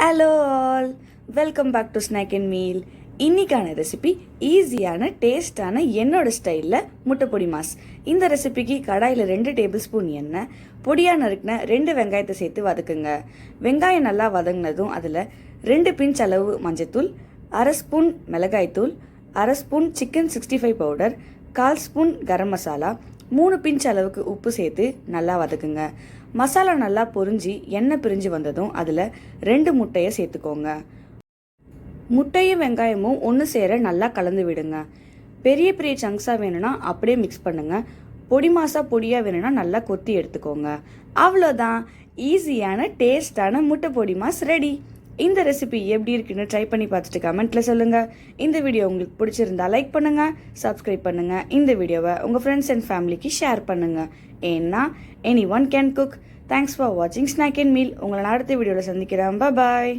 Hello all, welcome back to snack and meal. இன்றைக்கான recipe ஈஸியான டேஸ்டான என்னோட ஸ்டைலில் முட்டை பொடி மாஸ். இந்த ரெசிபிக்கு கடாயில் 2 டேபிள் ஸ்பூன் எண்ணெய், பொடியாக நறுக்கின 2 வெங்காயத்தை சேர்த்து வதக்குங்க. வெங்காயம் நல்லா வதங்கினதும் அதில் 2 பிஞ்ச் அளவு மஞ்சத்தூள், 1/2 ஸ்பூன் மிளகாய்த்தூள், 1/2 spoon chicken 65 powder, 1/4 spoon garam masala, 3 pinch அளவுக்கு உப்பு சேர்த்து நல்லா வதக்குங்க. மசாலா நல்லா பொரிஞ்சு எண்ணெய் பிரிஞ்சு வந்ததும் அதில் 2 முட்டையை சேர்த்துக்கோங்க. முட்டையும் வெங்காயமும் ஒன்று சேர நல்லா கலந்து விடுங்க. பெரிய பெரிய சங்க்ஸாக வேணும்னா அப்படியே மிக்ஸ் பண்ணுங்கள். பொடி மாசா பொடியாக வேணும்னா நல்லா கொத்தி எடுத்துக்கோங்க. அவ்வளோதான், ஈஸியான டேஸ்டான முட்டை பொடி மாஸ் ரெடி. இந்த ரெசிபி எப்படி இருக்குன்னு ட்ரை பண்ணி பார்த்துட்டு கமெண்ட்டில் சொல்லுங்கள். இந்த வீடியோ உங்களுக்கு பிடிச்சிருந்தா லைக் பண்ணுங்கள், சப்ஸ்கிரைப் பண்ணுங்கள். இந்த வீடியோவை உங்கள் ஃப்ரெண்ட்ஸ் அண்ட் ஃபேமிலிக்கு ஷேர் பண்ணுங்கள். ஏன்னா any one can cook. Thanks for வாட்சிங் ஸ்நாக் அண்ட் மீல். உங்களை நான் அடுத்த வீடியோவில் சந்திக்கிறேன். பாய்.